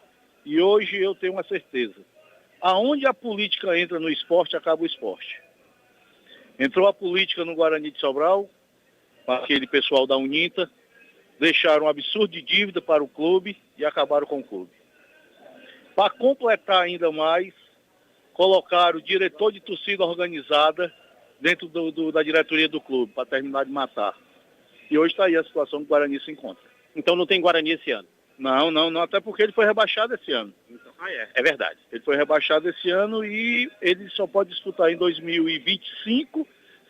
e hoje eu tenho uma certeza. Aonde a política entra no esporte, acaba o esporte. Entrou a política no Guarani de Sobral, aquele pessoal da Uninta, deixaram um absurdo de dívida para o clube e acabaram com o clube. Para completar ainda mais, colocaram o diretor de torcida organizada dentro da diretoria do clube, para terminar de matar. E hoje está aí a situação que o Guarani se encontra. Então não tem Guarani esse ano? Não, até porque ele foi rebaixado esse ano. É verdade. Ele foi rebaixado esse ano e ele só pode disputar em 2025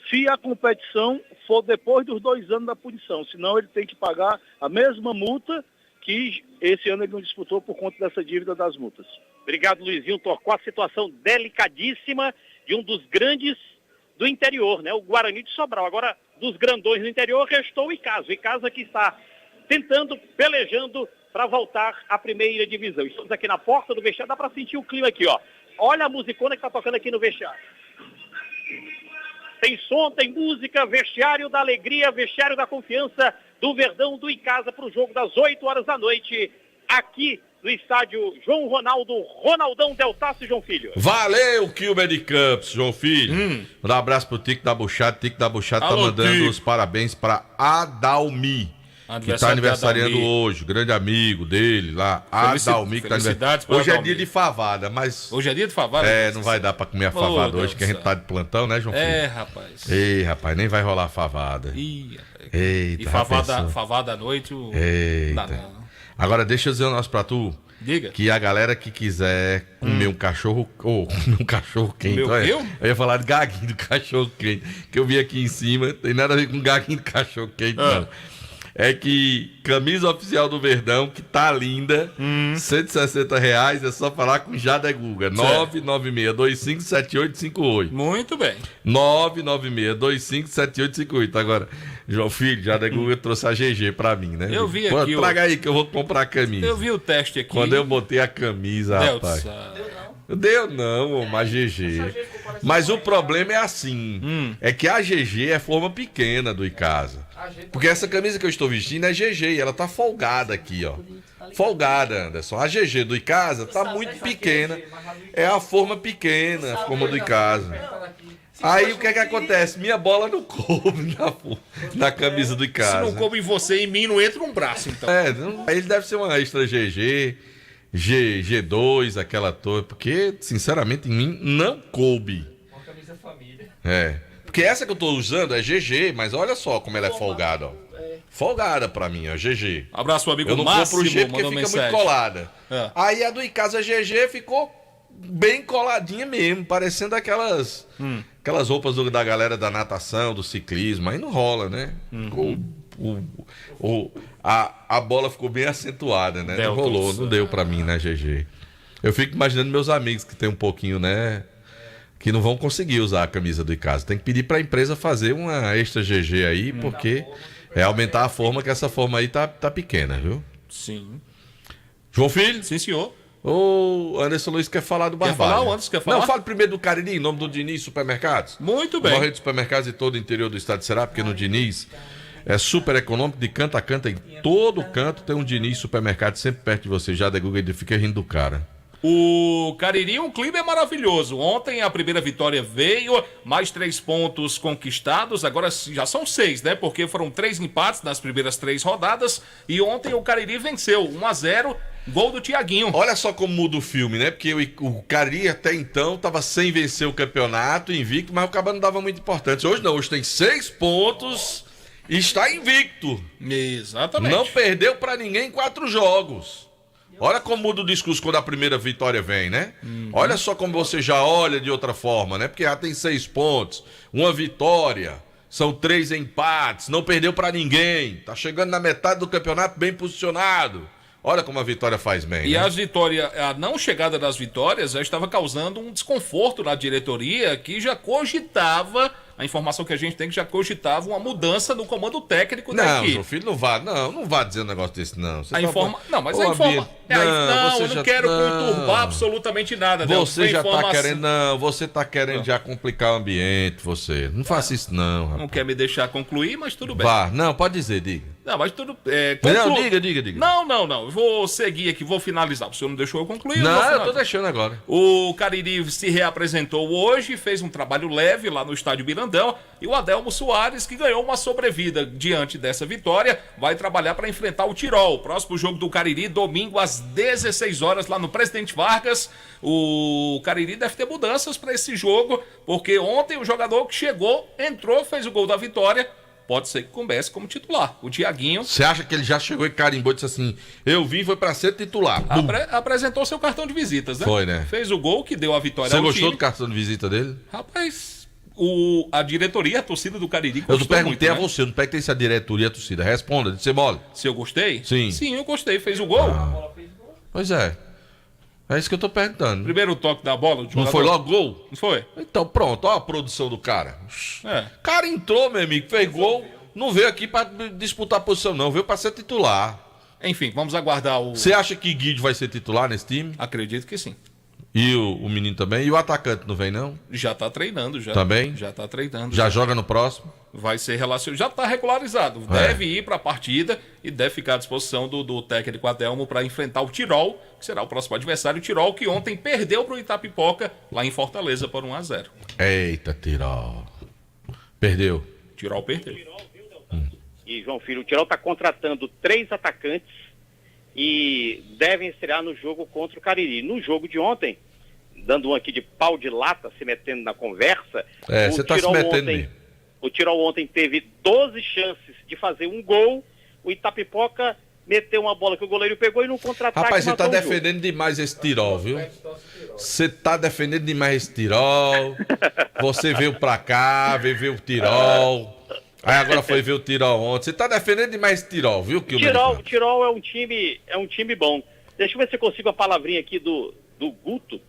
se a competição for depois dos 2 anos da punição. Senão ele tem que pagar a mesma multa que esse ano ele não disputou por conta dessa dívida das multas. Obrigado, Luizinho Torquato. Situação delicadíssima de um dos grandes do interior, né? O Guarani de Sobral. Agora, dos grandões do interior, restou o Icasa. O Icasa que está tentando, pelejando para voltar à primeira divisão. Estamos aqui na porta do vestiário, dá para sentir o clima aqui, ó. Olha a musicona que está tocando aqui no vestiário. Tem som, tem música, vestiário da alegria, vestiário da confiança do Verdão do Icasa para o jogo das 8 horas da noite, aqui no estádio João Ronaldão Deltácio, João Filho. Valeu, Kilber de Campos, João Filho. Um abraço pro Tico da Buchada. Tico da Buchada tá mandando Tico. os parabéns pra Adalmi, que tá aniversariando hoje, grande amigo dele lá, Adalmi, que tá aniversariando. Hoje é dia de favada, mas... Hoje é dia de favada? Não vai dar pra comer a favada hoje, que a gente tá de plantão, né, João Filho? Rapaz. Ei, rapaz, nem vai rolar favada. Eita, e favada à noite, Eita. Agora deixa eu dizer um negócio pra tu. Diga. Que a galera que quiser comer um cachorro, ou comer um cachorro quente, eu ia falar de gaguinho do cachorro quente, que eu vi aqui em cima, tem nada a ver com gaguinho do cachorro quente, não. É que camisa oficial do Verdão, que tá linda, R$160, é só falar com Jada Guga, 996257858. Muito bem. 996257858. Agora, João Filho, Jada Guga trouxe a GG pra mim, né? Eu vi aqui. Traga aí que eu vou comprar a camisa. Eu vi o teste aqui. Quando eu botei a camisa, rapaz. Deu não, mas GG. Mas o problema é assim, é que a GG é forma pequena do Icasa. Porque essa camisa que eu estou vestindo é GG e ela tá folgada aqui, ó. Folgada, Anderson. A GG do Icasa tá muito pequena. É a forma pequena, a forma do Icasa. Aí o que é que acontece? Minha bola não coube na camisa do Icasa. Se não coube em você e em mim, não entra um braço, então. Aí ele deve ser uma extra GG, G2, aquela torre, porque, sinceramente, em mim não coube. Uma camisa família. Porque essa que eu tô usando é GG, mas olha só como ela é folgada, ó. Folgada pra mim, ó, GG. Abraço, amigo eu não Máximo, compro o G porque fica mensagem. muito colada. Aí a do Icasa GG ficou bem coladinha mesmo, parecendo aquelas roupas da galera da natação, do ciclismo. Aí não rola, né? A bola ficou bem acentuada, né? Não rolou, não deu pra mim, né, GG? Eu fico imaginando meus amigos que tem um pouquinho, né? Que não vão conseguir usar a camisa do Icasa. Tem que pedir pra empresa fazer uma extra GG aí, porque é aumentar a forma, que essa forma aí tá pequena, viu? Sim. João Filho? Sim, senhor. O Anderson Luiz quer falar do Barbalho. Quer falar? O Anderson quer falar? Não, fale primeiro do Cariri, em nome do Diniz Supermercados. Muito bem. Uma rede de supermercados de todo o interior do estado de Ceará, porque no Diniz é super econômico, de canto a canto, em todo canto tem um Diniz Supermercado sempre perto de você. Já da Google, ele fica rindo do cara. O Cariri, um clima é maravilhoso. Ontem a primeira vitória veio, mais 3 pontos conquistados, agora já são 6, né? Porque foram 3 empates nas primeiras 3 rodadas e ontem o Cariri venceu 1-0, gol do Tiaguinho. Olha só como muda o filme, né? Porque o Cariri até então estava sem vencer o campeonato, invicto, mas o Caba não dava muito importância. Hoje não, hoje tem 6 pontos e está invicto. Exatamente. Não perdeu para ninguém em 4 jogos. Olha como muda o discurso quando a primeira vitória vem, né? Olha só como você já olha de outra forma, né? Porque já tem 6 pontos, uma vitória, são 3 empates, não perdeu pra ninguém, tá chegando na metade do campeonato bem posicionado. Olha como a vitória faz bem, E né? a não chegada das vitórias já estava causando um desconforto na diretoria que já cogitava a informação que a gente tem que já cogitava uma mudança no comando técnico da Não, equipe. João Filho, não vá dizer um negócio desse, não. Você A tá informa... falando- Não, mas Ô, a informa... Bia, eu não já- quero não. conturbar absolutamente nada. Deus. Você Tem já tá informação- querendo, você tá querendo já complicar o ambiente, você. Não faça isso não, rapaz. Não quer me deixar concluir, mas tudo bem. Vá, não, pode dizer, diga. Não, mas tudo... Não, diga. Não. Eu vou seguir aqui, vou finalizar. O senhor não deixou eu concluir? Não, vou eu finalizar. tô deixando agora. O Cariri se reapresentou hoje, fez um trabalho leve lá no estádio Mirandão. E o Adelmo Soares, que ganhou uma sobrevida diante dessa vitória, vai trabalhar para enfrentar o Tirol. Próximo jogo do Cariri, domingo às 16 horas, lá no Presidente Vargas. O Cariri deve ter mudanças para esse jogo, porque ontem o jogador que chegou, entrou, fez o gol da vitória. Pode ser que comece como titular. O Tiaguinho Você acha que ele já chegou e carimbou e disse assim, eu vim foi pra ser titular. Bum. apresentou seu cartão de visitas, né? Foi, né? Fez o gol que deu a vitória Você ao gostou time. do cartão de visita dele? Rapaz, a diretoria, a torcida do Cariri Eu gostou perguntei muito, a né? você, não perguntei se a diretoria e a torcida. Responda, de ser mole. Se eu gostei? Sim. Sim, eu gostei. Fez o gol. Pois é. É isso que eu tô perguntando. Primeiro toque da bola. Não foi logo gol? Não foi? Então pronto, ó a produção do cara. É. O cara entrou, meu amigo, fez gol. Não veio aqui pra disputar posição, não. Veio pra ser titular. Enfim, vamos aguardar o... Você acha que Guido vai ser titular nesse time? Acredito que sim. E o menino também? E o atacante não vem, não? Já tá treinando, já. Também? Já tá treinando. Já joga no próximo? Vai ser relacionado. Já tá regularizado. Deve ir pra partida e deve ficar à disposição do técnico Adelmo para enfrentar o Tirol, que será o próximo adversário. O Tirol que ontem perdeu pro Itapipoca lá em Fortaleza por 1-0. Eita, Tirol. Perdeu. Tirol perdeu. E, João Filho, o Tirol está contratando 3 atacantes e devem estrear no jogo contra o Cariri. No jogo de ontem, dando um aqui de pau de lata, se metendo na conversa, É, você tá se metendo ontem, mesmo. o Tirol ontem teve 12 chances de fazer um gol, o Itapipoca meteu uma bola que o goleiro pegou e no contra-ataque Rapaz, você tá matou o jogo. defendendo demais esse Tirol, viu? Você tá defendendo demais esse Tirol. Você veio pra cá, veio o Tirol. Aí agora foi ver o Tirol ontem. Você tá defendendo demais esse Tirol, viu? Que Tirol é um time bom. Deixa eu ver se eu consigo a palavrinha aqui do Guto,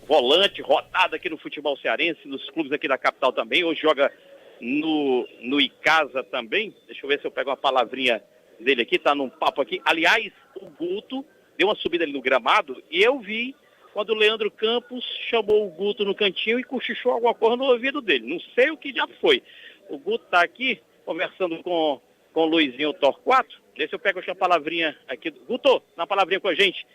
volante, rodado aqui no futebol cearense, nos clubes aqui da capital também. Hoje joga no Icasa também. Deixa eu ver se eu pego uma palavrinha dele aqui, tá num papo aqui. Aliás, o Guto deu uma subida ali no gramado e eu vi quando o Leandro Campos chamou o Guto no cantinho e cochichou alguma coisa no ouvido dele. Não sei o que já foi. O Guto tá aqui conversando com o Luizinho Torquato. Deixa eu pegar a palavrinha aqui. Guto, dá uma palavrinha com a gente.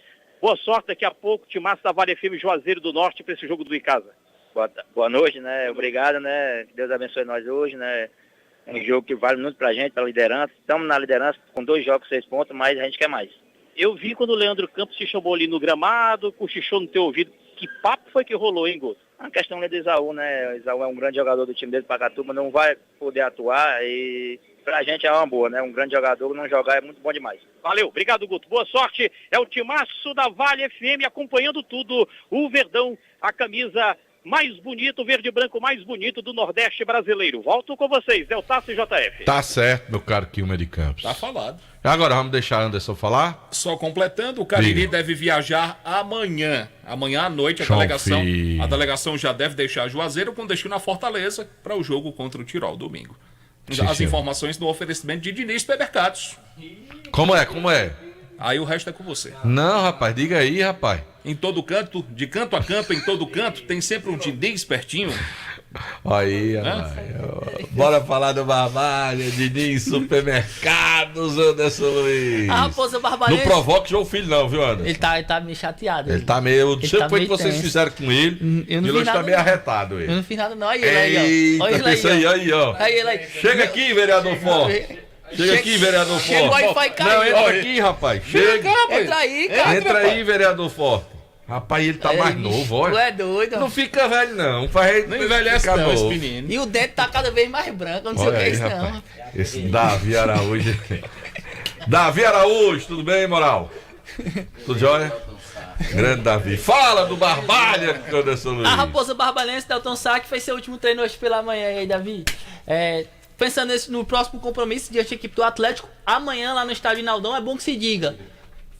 Boa sorte daqui a pouco, Timaço da Vale FM Juazeiro do Norte para esse jogo do Icasa. Boa noite, né? Obrigado, né? Que Deus abençoe nós hoje, né? É um jogo que vale muito pra gente, pra liderança. Estamos na liderança com 2 jogos, 6 pontos, mas a gente quer mais. Eu vi quando o Leandro Campos te chamou ali no gramado, cochichou no teu ouvido. Que papo foi que rolou, hein, Guto? A questão é do Isaú, né? O Isaú é um grande jogador do time dele, Pacatuba, não vai poder atuar e pra gente é uma boa, né? Um grande jogador, não jogar é muito bom demais. Valeu, obrigado, Guto. Boa sorte. É o Timaço da Vale FM acompanhando tudo. O Verdão, a camisa mais bonita, o verde e branco mais bonito do Nordeste brasileiro. Volto com vocês, Deltaço e JF. Tá certo, meu caro Kilmer de Campos. Tá falado. Agora vamos deixar Anderson falar? Só completando, o Cariri deve viajar amanhã. Amanhã à noite a delegação já deve deixar Juazeiro com destino à Fortaleza para o jogo contra o Tirol domingo. Sim, As senhor. informações do oferecimento de Diniz Supermercados. Como é? Aí o resto é com você. Não, rapaz, diga aí, rapaz. Em todo canto, de canto a canto, em todo canto, tem sempre um Diniz pertinho. Aí, rapaz. Bora falar do Barbalha, Diniz, Supermercados, Anderson Luiz. A raposa barbalhense. Não provoque João Filho não, viu, Anderson? Ele tá meio chateado. Ele tá meio... Eu não sei o que foi que meio vocês tenso. fizeram com ele. Eu não Ele vi hoje tá nada, meio não. arretado, ele. Eu não fiz nada não. Olha ele aí, ó. Olha ele Eita, aí, ó. Olha ele aí. Chega aqui, vereador Forte. Chega aqui, vereador Forte. Chega o Wi-Fi caiu. Não, entra aqui, rapaz. Chega. Entra aí, cara. Entra aí, vereador Forte. Rapaz, ele tá mais novo, olha. Tu é doido. Não fica velho, não. Faz Não envelhece fica não, esse novo. menino. E o dente tá cada vez mais branco. Eu não sei Olha o que é aí, isso, rapaz. não. Esse Davi Araújo. Davi Araújo, tudo bem, moral? Tudo jóia? Grande Davi. Fala do Barbalha, Anderson Luiz. A raposa barbalense, Delton Sá, que fez seu último treino hoje pela manhã aí, Davi. Pensando no próximo compromisso diante da equipe do Atlético, amanhã lá no estádio Naldão, é bom que se diga.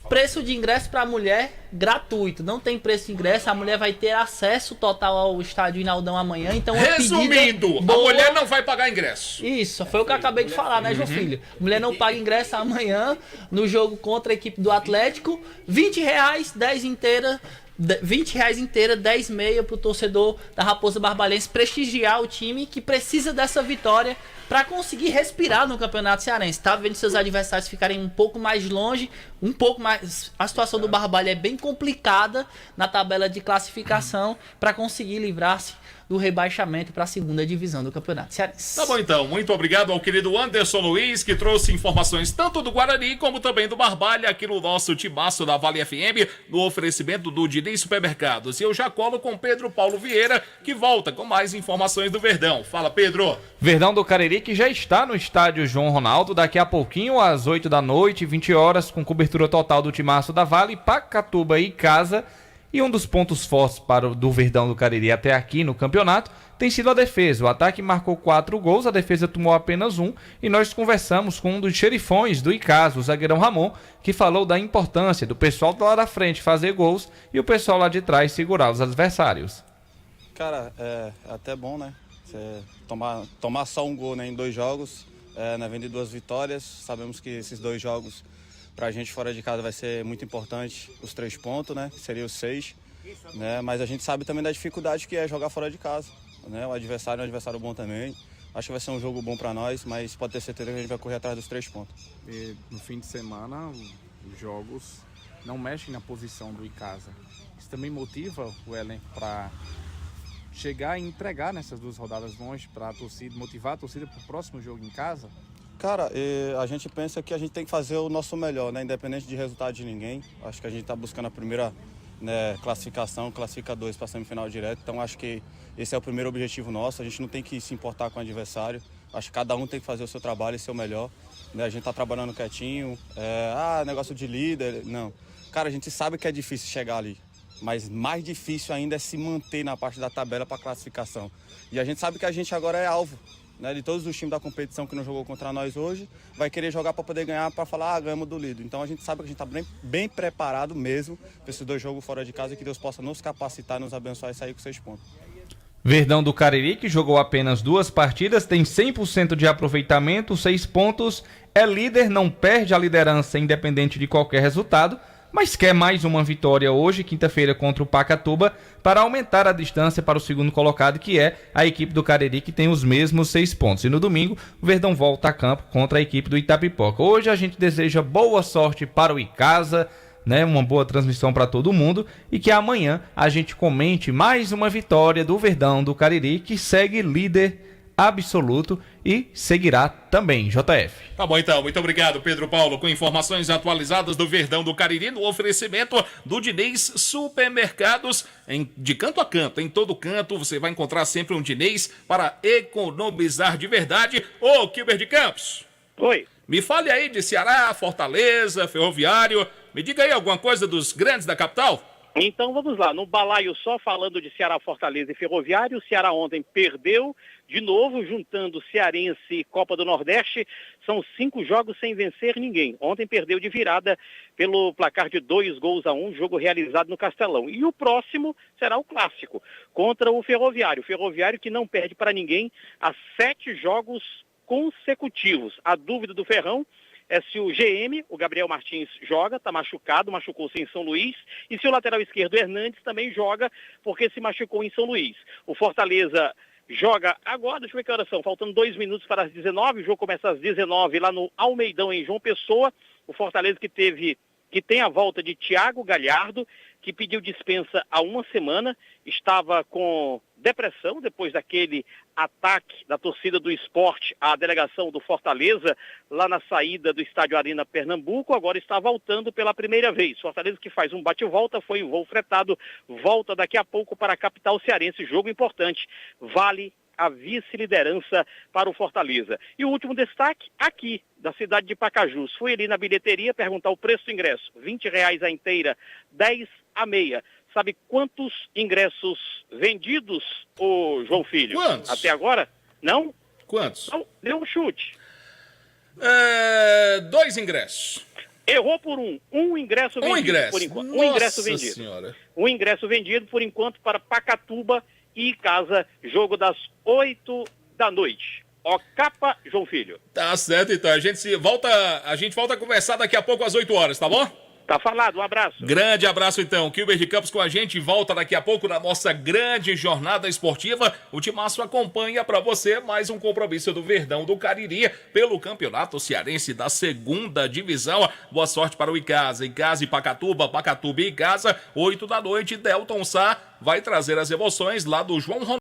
Preço de ingresso para mulher gratuito. Não tem preço de ingresso. A mulher vai ter acesso total ao estádio Inaldão amanhã. Então, resumindo, a mulher não vai pagar ingresso. Isso, foi o que eu acabei de falar, né, João Filho? Mulher não paga ingresso amanhã no jogo contra a equipe do Atlético. R$20, 10 inteira. R$20 inteira, 10 meia pro torcedor da Raposa Barbalense prestigiar o time que precisa dessa vitória para conseguir respirar no Campeonato Cearense. Tá vendo seus adversários ficarem um pouco mais longe, um pouco mais. A situação do Barbalha é bem complicada na tabela de classificação para conseguir livrar-se do rebaixamento para a segunda divisão do Campeonato Cearense. Tá bom então, muito obrigado ao querido Anderson Luiz, que trouxe informações tanto do Guarani como também do Barbalha aqui no nosso timaço da Vale FM, no oferecimento do Diniz Supermercados. E eu já colo com Pedro Paulo Vieira, que volta com mais informações do Verdão. Fala, Pedro. Verdão do Cariri, que já está no estádio João Ronaldo, daqui a pouquinho, às 8 da noite, 20 horas, com cobertura total do timaço da Vale, Pacatuba e Casa. E um dos pontos fortes do Verdão do Cariri até aqui no campeonato tem sido a defesa. O ataque marcou 4 gols, a defesa tomou apenas 1. E nós conversamos com um dos xerifões do Icasa, o zagueirão Ramon, que falou da importância do pessoal lá da frente fazer gols e o pessoal lá de trás segurar os adversários. Cara, é até bom, né? Você tomar só um gol, né, em 2 jogos, né, vem de 2 vitórias. Sabemos que esses 2 jogos pra gente fora de casa vai ser muito importante, os 3 pontos, né? Que seria os 6, né? Mas a gente sabe também da dificuldade que é jogar fora de casa, né? O adversário é um adversário bom também. Acho que vai ser um jogo bom pra nós, mas pode ter certeza que a gente vai correr atrás dos 3 pontos. E no fim de semana, os jogos não mexem na posição do Icasa. Isso também motiva o elenco para chegar e entregar nessas 2 rodadas longe para a torcida, motivar a torcida para o próximo jogo em casa. Cara, a gente pensa que a gente tem que fazer o nosso melhor, né? Independente de resultado de ninguém. Acho que a gente está buscando a primeira, né, classificação, classifica 2 para semifinal direto. Então acho que esse é o primeiro objetivo nosso. A gente não tem que se importar com o adversário. Acho que cada um tem que fazer o seu trabalho e ser o melhor. Né? A gente está trabalhando quietinho. Negócio de líder, não. Cara, a gente sabe que é difícil chegar ali. Mas mais difícil ainda é se manter na parte da tabela para classificação. E a gente sabe que a gente agora é alvo, né, de todos os times da competição que não jogou contra nós hoje, vai querer jogar para poder ganhar, para falar, ganhamos do líder. Então a gente sabe que a gente está bem preparado mesmo para esses 2 jogos fora de casa e que Deus possa nos capacitar, nos abençoar e sair com 6 pontos. Verdão do Cariri, que jogou apenas 2 partidas, tem 100% de aproveitamento, 6 pontos, é líder, não perde a liderança independente de qualquer resultado, mas quer mais uma vitória hoje, quinta-feira, contra o Pacatuba, para aumentar a distância para o segundo colocado, que é a equipe do Cariri, que tem os mesmos 6 pontos. E no domingo, o Verdão volta a campo contra a equipe do Itapipoca. Hoje a gente deseja boa sorte para o Icasa, né? Uma boa transmissão para todo mundo, e que amanhã a gente comente mais uma vitória do Verdão do Cariri, que segue líder absoluto e seguirá também, JF. Tá bom então, muito obrigado, Pedro Paulo, com informações atualizadas do Verdão do Cariri, no oferecimento do Diniz Supermercados, de canto a canto, em todo canto você vai encontrar sempre um Diniz para economizar de verdade. Ô, Kilber de Campos. Oi. Me fale aí de Ceará, Fortaleza, Ferroviário, me diga aí alguma coisa dos grandes da capital. Então vamos lá, no balaio só falando de Ceará, Fortaleza e Ferroviário. O Ceará ontem perdeu de novo, juntando Cearense e Copa do Nordeste. São 5 jogos sem vencer ninguém. Ontem perdeu de virada pelo placar de 2-1, jogo realizado no Castelão. E o próximo será o clássico, contra o Ferroviário. O Ferroviário que não perde para ninguém há 7 jogos consecutivos. A dúvida do Ferrão é se o GM, o Gabriel Martins, joga, está machucado, machucou-se em São Luís, e se o lateral esquerdo, Hernandes, também joga, porque se machucou em São Luís. O Fortaleza joga agora, deixa eu ver que horas são, faltando 2 minutos para as 19, o jogo começa às 19 lá no Almeidão, em João Pessoa. O Fortaleza que tem a volta de Thiago Galhardo, que pediu dispensa há 1 semana, estava com depressão depois daquele ataque da torcida do Sport à delegação do Fortaleza lá na saída do Estádio Arena Pernambuco. Agora está voltando pela primeira vez. Fortaleza que faz um bate-volta, foi um voo fretado, volta daqui a pouco para a capital cearense. Jogo importante, vale a vice-liderança para o Fortaleza. E o último destaque aqui da cidade de Pacajus. Fui ali na bilheteria perguntar o preço do ingresso. R$20 a inteira, 10 a meia. Sabe quantos ingressos vendidos, ô João Filho? Quantos? Até agora? Não? Quantos? Não, deu um chute. 2 ingressos. Errou por um ingresso vendido. ingresso. Por enquanto. Nossa Um ingresso vendido. Senhora. Um ingresso vendido, por enquanto, para Pacatuba e Icasa, jogo das 8 da noite. Ocapa, João Filho. Tá certo, então. A gente volta a conversar daqui a pouco às 8 horas, tá bom? Tá falado, um abraço. Grande abraço, então. Kilber de Campos com a gente. Volta daqui a pouco na nossa grande jornada esportiva. O Timaço acompanha para você mais um compromisso do Verdão do Cariri pelo Campeonato Cearense da 2ª Divisão. Boa sorte para o Icasa. Icasa e Pacatuba, Pacatuba e Icasa. 8 da noite. Delton Sá vai trazer as emoções lá do João Ronaldo.